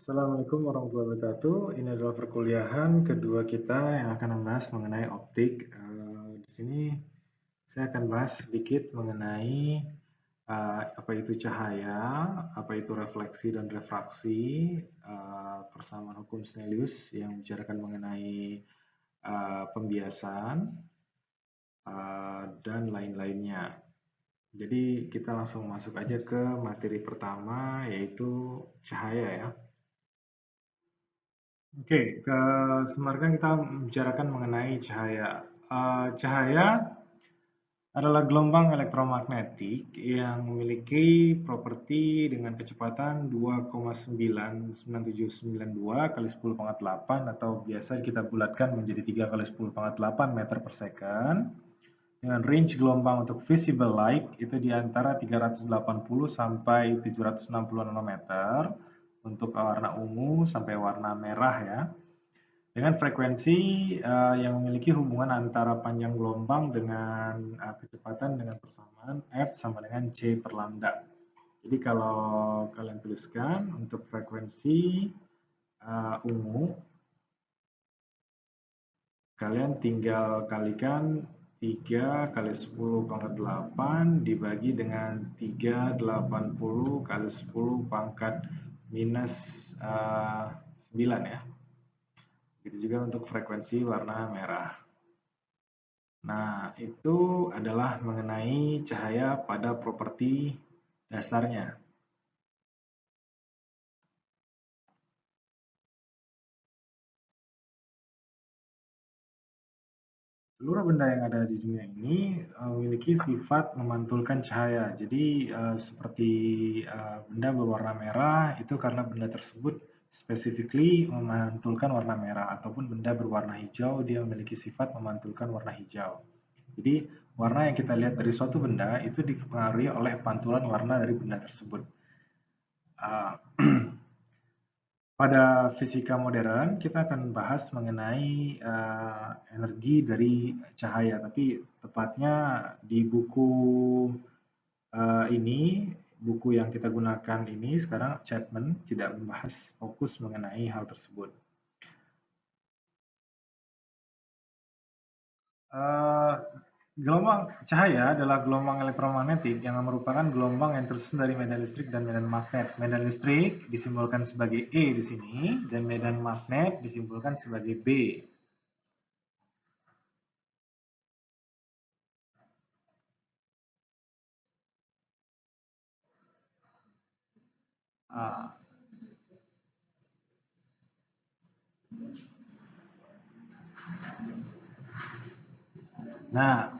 Assalamualaikum warahmatullahi wabarakatuh. Ini adalah perkuliahan kedua kita yang akan membahas mengenai optik. Di sini saya akan bahas sedikit mengenai apa itu cahaya, apa itu refleksi dan refraksi, persamaan hukum Snellius yang membicarakan mengenai pembiasan dan lain-lainnya. Jadi kita langsung masuk aja ke materi pertama yaitu cahaya ya. Oke, kemarin kita membicarakan mengenai cahaya. Cahaya adalah gelombang elektromagnetik yang memiliki properti dengan kecepatan 2,99792 kali 10 pangkat 8 atau biasa kita bulatkan menjadi 3 kali 10 pangkat 8 meter per second. Dengan range gelombang untuk visible light itu di antara 380 sampai 760 nanometer untuk warna ungu sampai warna merah ya. Dengan frekuensi yang memiliki hubungan antara panjang gelombang dengan kecepatan dengan persamaan F sama dengan C per lambda. Jadi kalau kalian tuliskan untuk frekuensi ungu, kalian tinggal kalikan 3 kali 10 pangkat 8 dibagi dengan 380 kali 10 pangkat minus 9 ya. Begitu juga untuk frekuensi warna merah. Nah, itu adalah mengenai cahaya pada properti dasarnya. Seluruh benda yang ada di dunia ini memiliki sifat memantulkan cahaya. Jadi seperti benda berwarna merah itu karena benda tersebut specifically memantulkan warna merah, ataupun benda berwarna hijau dia memiliki sifat memantulkan warna hijau. Jadi warna yang kita lihat dari suatu benda itu dipengaruhi oleh pantulan warna dari benda tersebut. Uh, Pada fisika modern, kita akan bahas mengenai energi dari cahaya, tapi tepatnya di buku ini, buku yang kita gunakan ini sekarang Chapman tidak membahas fokus mengenai hal tersebut. Gelombang cahaya adalah gelombang elektromagnetik yang merupakan gelombang yang tersusun dari medan listrik dan medan magnet. Medan listrik disimbolkan sebagai E di sini, dan medan magnet disimbolkan sebagai B. Nah,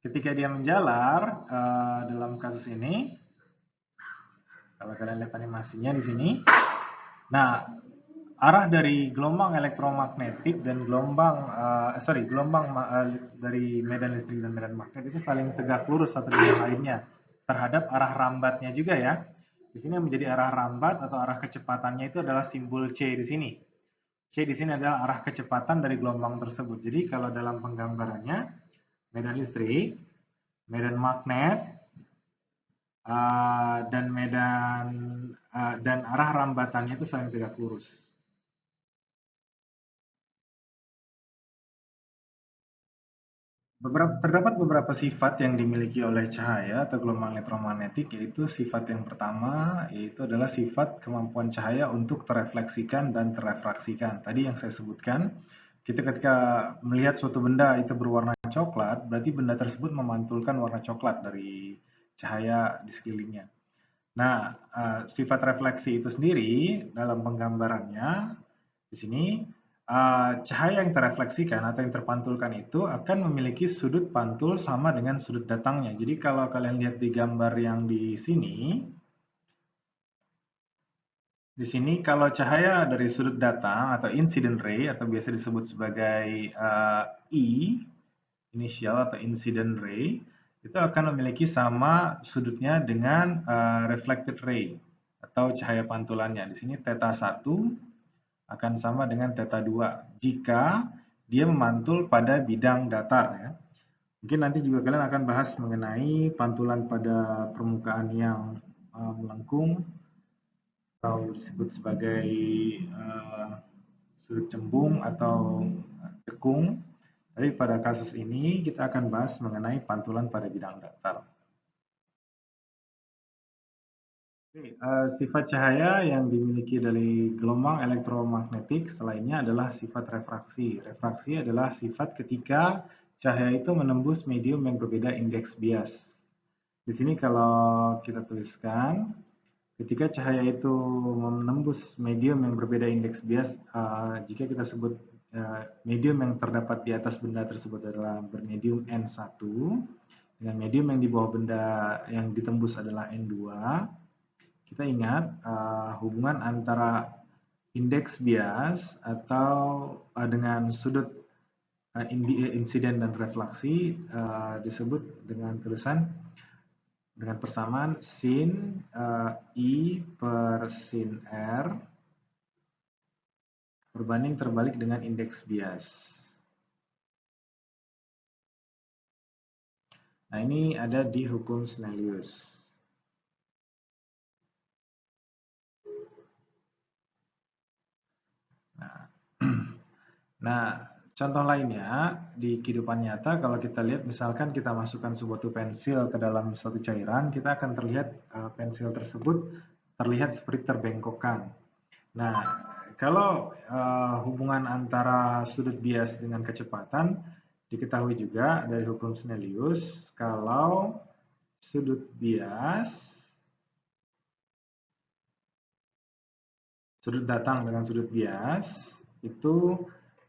ketika dia menjalar dalam kasus ini, kalau kalian lihat animasinya di sini, nah arah dari gelombang elektromagnetik dan gelombang dari medan listrik dan medan magnet itu saling tegak lurus satu dengan lainnya terhadap arah rambatnya juga ya. Di sini yang menjadi arah rambat atau arah kecepatannya itu adalah simbol C di sini. C di sini adalah arah kecepatan dari gelombang tersebut. Jadi kalau dalam penggambarannya medan listrik, medan magnet, dan arah rambatannya itu saling tegak lurus. Terdapat beberapa sifat yang dimiliki oleh cahaya atau gelombang elektromagnetik, yaitu sifat yang pertama yaitu adalah sifat kemampuan cahaya untuk terefleksikan dan terefraksikan. Tadi yang saya sebutkan, kita ketika melihat suatu benda itu berwarna coklat, berarti benda tersebut memantulkan warna coklat dari cahaya di sekelilingnya. Nah, sifat refleksi itu sendiri dalam penggambarannya di sini cahaya yang terefleksikan atau yang terpantulkan itu akan memiliki sudut pantul sama dengan sudut datangnya. Jadi kalau kalian lihat di gambar yang di sini kalau cahaya dari sudut datang atau incident ray atau biasa disebut sebagai E, initial atau incident ray, itu akan memiliki sama sudutnya dengan reflected ray atau cahaya pantulannya. Di sini theta 1 akan sama dengan theta 2 jika dia memantul pada bidang datar ya. Mungkin nanti juga kalian akan bahas mengenai pantulan pada permukaan yang melengkung atau disebut sebagai sudut cembung atau cekung. Tapi pada kasus ini kita akan bahas mengenai pantulan pada bidang datar. Sifat cahaya yang dimiliki dari gelombang elektromagnetik selainnya adalah sifat refraksi. Refraksi adalah sifat ketika cahaya itu menembus medium yang berbeda indeks bias. Di sini kalau kita tuliskan, ketika cahaya itu menembus medium yang berbeda indeks bias, jika kita sebut medium yang terdapat di atas benda tersebut adalah bermedium N1, dengan medium yang di bawah benda yang ditembus adalah N2, kita ingat hubungan antara indeks bias atau dengan sudut insiden dan refleksi disebut dengan tulisan dengan persamaan sin I per sin R berbanding terbalik dengan indeks bias. Nah, ini ada di hukum Snellius. Nah, contoh lainnya di kehidupan nyata kalau kita lihat misalkan kita masukkan sebuah pensil ke dalam suatu cairan, kita akan terlihat pensil tersebut terlihat seperti terbengkokkan. Nah, kalau hubungan antara sudut bias dengan kecepatan diketahui juga dari hukum Snellius kalau sudut bias sudut datang dengan sudut bias itu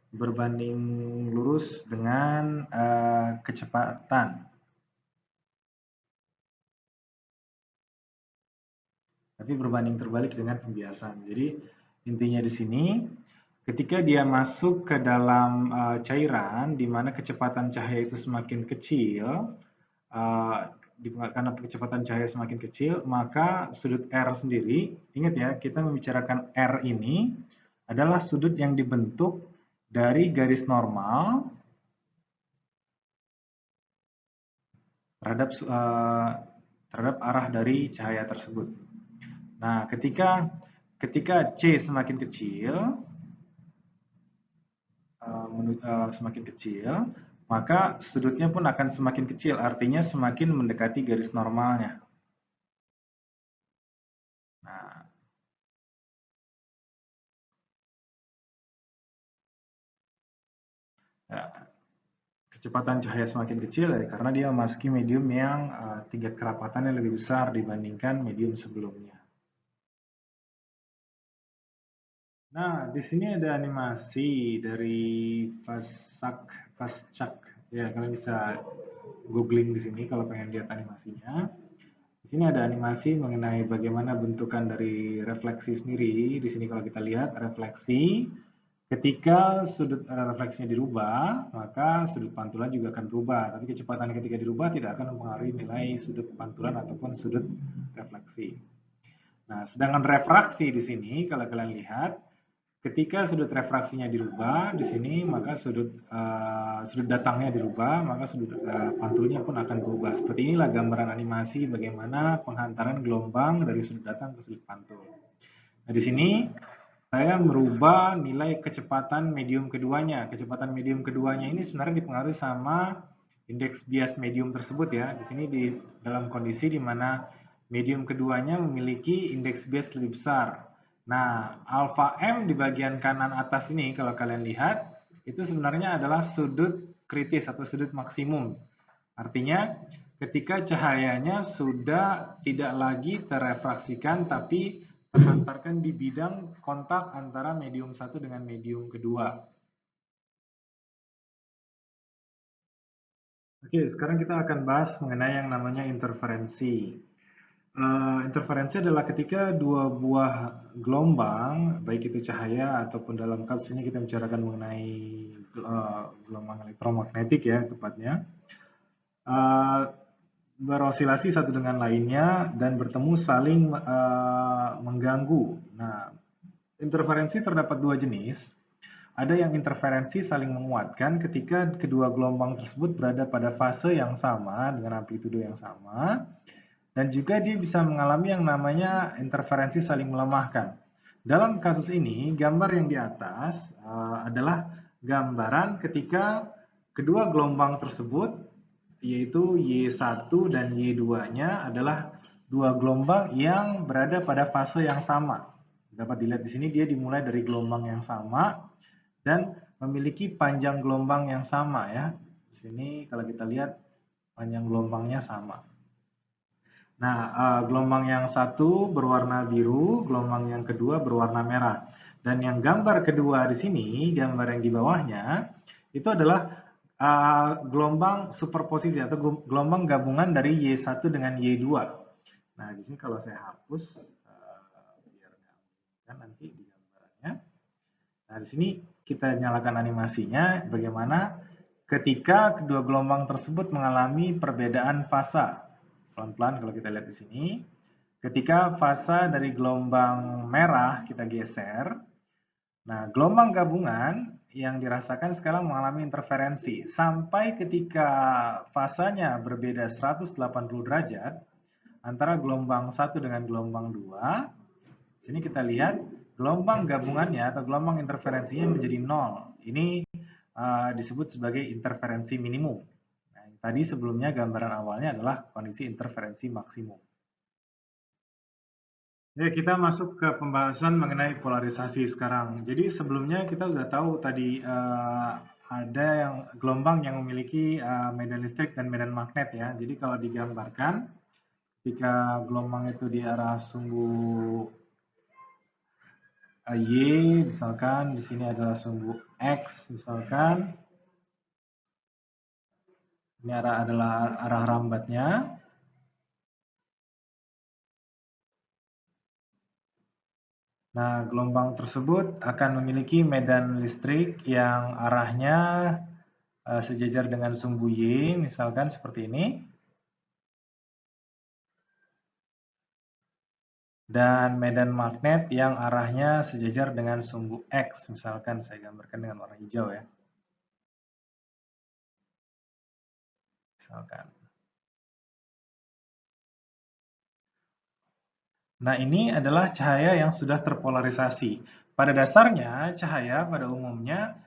berbanding lurus dengan kecepatan. Tapi berbanding terbalik dengan pembiasan. Jadi intinya di sini ketika dia masuk ke dalam cairan di mana kecepatan cahaya itu semakin kecil, karena kecepatan cahaya semakin kecil, maka sudut R sendiri, ingat ya, kita membicarakan R ini adalah sudut yang dibentuk dari garis normal terhadap arah dari cahaya tersebut. Nah, ketika C semakin kecil, maka sudutnya pun akan semakin kecil, artinya semakin mendekati garis normalnya. Nah, kecepatan cahaya semakin kecil karena dia memasuki medium yang tingkat kerapatannya lebih besar dibandingkan medium sebelumnya. Nah, di sini ada animasi dari Faschak. Ya, kalian bisa googling di sini kalau pengen lihat animasinya. Di sini ada animasi mengenai bagaimana bentukan dari refleksi sendiri. Di sini kalau kita lihat refleksi, ketika sudut refleksinya dirubah, maka sudut pantulan juga akan berubah. Tapi kecepatan ketika dirubah tidak akan mempengaruhi nilai sudut pantulan ataupun sudut refleksi. Nah, sedangkan refraksi di sini kalau kalian lihat, ketika sudut refraksinya dirubah di sini, maka sudut datangnya dirubah, maka sudut pantulnya pun akan berubah. Seperti inilah gambaran animasi bagaimana penghantaran gelombang dari sudut datang ke sudut pantul. Nah, di sini saya merubah nilai kecepatan medium keduanya. Kecepatan medium keduanya ini sebenarnya dipengaruhi sama indeks bias medium tersebut ya. Di sini di dalam kondisi di mana medium keduanya memiliki indeks bias lebih besar. Nah, alfa M di bagian kanan atas ini kalau kalian lihat itu sebenarnya adalah sudut kritis atau sudut maksimum. Artinya ketika cahayanya sudah tidak lagi terrefraksikan tapi terhantarkan di bidang kontak antara medium satu dengan medium kedua. Oke, sekarang kita akan bahas mengenai yang namanya interferensi. Interferensi adalah ketika dua buah gelombang, baik itu cahaya ataupun dalam kasus ini kita bicarakan mengenai gelombang elektromagnetik ya tepatnya, berosilasi satu dengan lainnya dan bertemu saling mengganggu. Nah, interferensi terdapat dua jenis. Ada yang interferensi saling menguatkan ketika kedua gelombang tersebut berada pada fase yang sama dengan amplitudo yang sama. dan juga dia bisa mengalami yang namanya interferensi saling melemahkan. Dalam kasus ini, gambar yang di atas adalah gambaran ketika kedua gelombang tersebut, yaitu Y1 dan Y2-nya adalah dua gelombang yang berada pada fase yang sama. Dapat dilihat di sini dia dimulai dari gelombang yang sama dan memiliki panjang gelombang yang sama ya. Di sini kalau kita lihat panjang gelombangnya sama. Nah, gelombang yang satu berwarna biru, gelombang yang kedua berwarna merah. Dan yang gambar kedua di sini, gambar yang di bawahnya, itu adalah gelombang superposisi atau gelombang gabungan dari Y1 dengan Y2. Nah, di sini kalau saya hapus, biar nggak nanti di gambarannya. Nah, di sini kita nyalakan animasinya, bagaimana ketika kedua gelombang tersebut mengalami perbedaan fasa. Pelan-pelan kalau kita lihat di sini. Ketika fasa dari gelombang merah kita geser, nah gelombang gabungan yang dirasakan sekarang mengalami interferensi. Sampai ketika fasanya berbeda 180 derajat, antara gelombang 1 dengan gelombang 2, sini kita lihat gelombang gabungannya atau gelombang interferensinya menjadi 0. Ini disebut sebagai interferensi minimum. Nah, tadi sebelumnya gambaran awalnya adalah kondisi interferensi maksimum. Ya, kita masuk ke pembahasan mengenai polarisasi sekarang. Jadi sebelumnya kita sudah tahu tadi ada yang gelombang yang memiliki medan listrik dan medan magnet ya. Jadi kalau digambarkan, ketika gelombang itu di arah sumbu Y, misalkan di sini adalah sumbu X, misalkan ini adalah arah rambatnya. Nah, gelombang tersebut akan memiliki medan listrik yang arahnya sejajar dengan sumbu Y, misalkan seperti ini. Dan medan magnet yang arahnya sejajar dengan sumbu X, misalkan saya gambarkan dengan warna hijau ya. Misalkan. Nah, ini adalah cahaya yang sudah terpolarisasi. Pada dasarnya, cahaya pada umumnya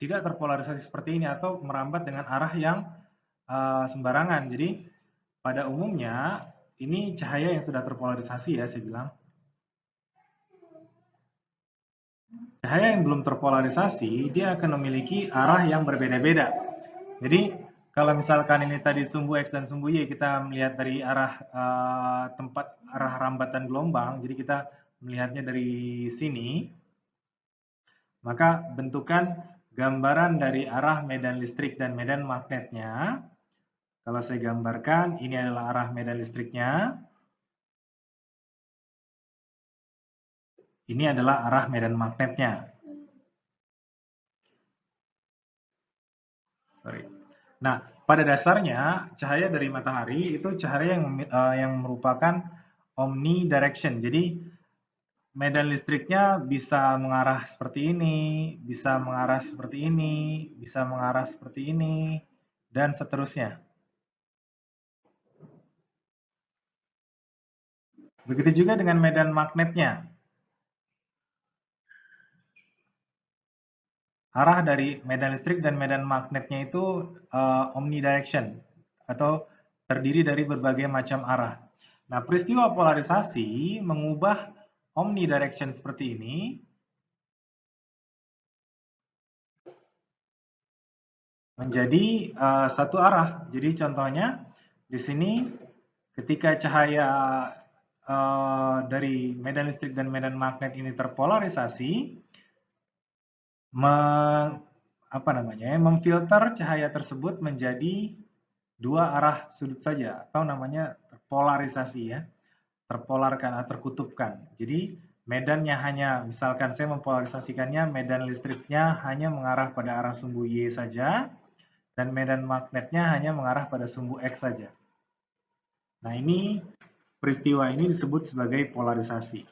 tidak terpolarisasi seperti ini atau merambat dengan arah yang sembarangan. Jadi, pada umumnya, ini cahaya yang sudah terpolarisasi ya, saya bilang. Cahaya yang belum terpolarisasi, dia akan memiliki arah yang berbeda-beda. Jadi, kalau misalkan ini tadi sumbu X dan sumbu Y, kita melihat dari arah tempat arah rambatan gelombang, jadi kita melihatnya dari sini, maka bentukan gambaran dari arah medan listrik dan medan magnetnya, kalau saya gambarkan, ini adalah arah medan listriknya, ini adalah arah medan magnetnya. Sorry. Nah, pada dasarnya cahaya dari matahari itu cahaya yang merupakan omnidirection. Jadi medan listriknya bisa mengarah seperti ini, bisa mengarah seperti ini, bisa mengarah seperti ini, dan seterusnya. Begitu juga dengan medan magnetnya. Arah dari medan listrik dan medan magnetnya itu omnidirection atau terdiri dari berbagai macam arah. Nah, peristiwa polarisasi mengubah omnidirection seperti ini menjadi satu arah. Jadi contohnya di sini ketika cahaya dari medan listrik dan medan magnet ini terpolarisasi, memfilter cahaya tersebut menjadi dua arah sudut saja atau namanya polarisasi ya, terpolarkan atau terkutupkan. Jadi medannya hanya, misalkan saya mempolarisasikannya, medan listriknya hanya mengarah pada arah sumbu Y saja dan medan magnetnya hanya mengarah pada sumbu X saja. Nah, ini peristiwa ini disebut sebagai polarisasi.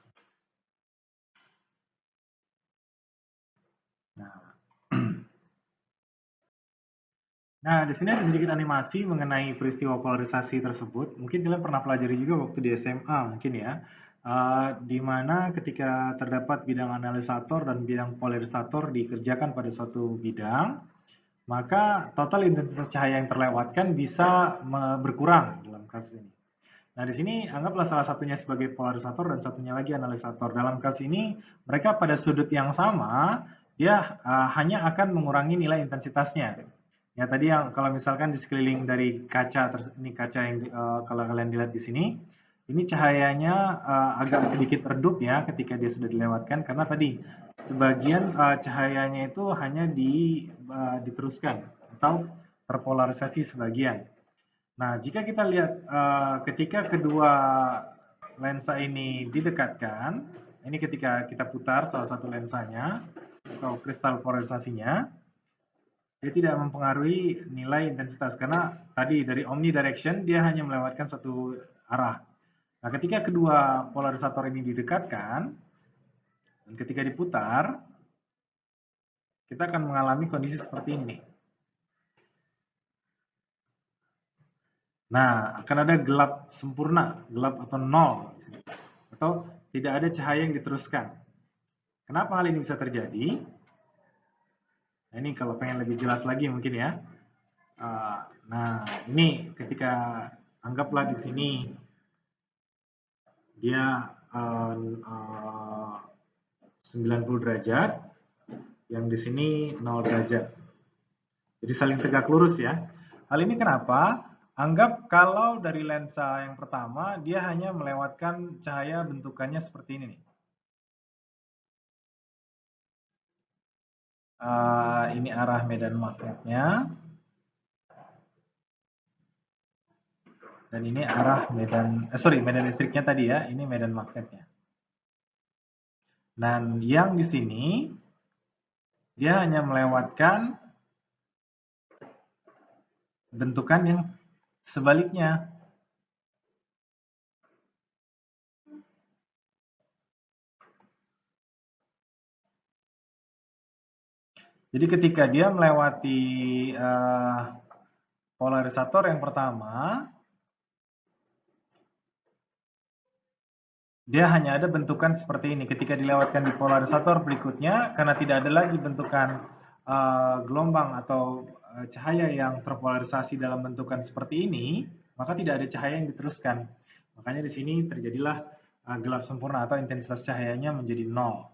Nah, di sini ada sedikit animasi mengenai peristiwa polarisasi tersebut. Mungkin kalian pernah pelajari juga waktu di SMA, mungkin ya. Di mana ketika terdapat bidang analisator dan bidang polarisator dikerjakan pada suatu bidang, maka total intensitas cahaya yang terlewatkan bisa berkurang dalam kasus ini. Nah, di sini anggaplah salah satunya sebagai polarisator dan satunya lagi analisator. Dalam kasus ini, mereka pada sudut yang sama, dia hanya akan mengurangi nilai intensitasnya. Ya, tadi yang kalau misalkan di sekeliling dari kaca, ini kaca yang kalau kalian lihat di sini, ini cahayanya agak sedikit redup ya ketika dia sudah dilewatkan, karena tadi sebagian cahayanya itu hanya diteruskan atau terpolarisasi sebagian. Nah, jika kita lihat ketika kedua lensa ini didekatkan, ini ketika kita putar salah satu lensanya atau kristal polarisasinya, dia tidak mempengaruhi nilai intensitas karena tadi dari omnidirection dia hanya melewatkan satu arah. Nah, ketika kedua polarisator ini didekatkan dan ketika diputar, kita akan mengalami kondisi seperti ini. Nah, akan ada gelap sempurna, gelap atau nol, atau tidak ada cahaya yang diteruskan. Kenapa hal ini bisa terjadi? Nah, ini kalau pengen lebih jelas lagi mungkin ya. Nah, ini ketika anggaplah di sini dia 90 derajat, yang di sini 0 derajat. Jadi saling tegak lurus ya. Hal ini kenapa? Anggap kalau dari lensa yang pertama, dia hanya melewatkan cahaya bentukannya seperti ini nih. Ini arah medan magnetnya. Dan ini arah medan listriknya tadi ya, ini medan magnetnya. Dan yang di sini, dia hanya melewatkan bentukan yang sebaliknya. Jadi ketika dia melewati polarisator yang pertama, dia hanya ada bentukan seperti ini. Ketika dilewatkan di polarisator berikutnya, karena tidak ada lagi bentukan gelombang atau cahaya yang terpolarisasi dalam bentukan seperti ini, maka tidak ada cahaya yang diteruskan. Makanya di sini terjadilah gelap sempurna atau intensitas cahayanya menjadi 0.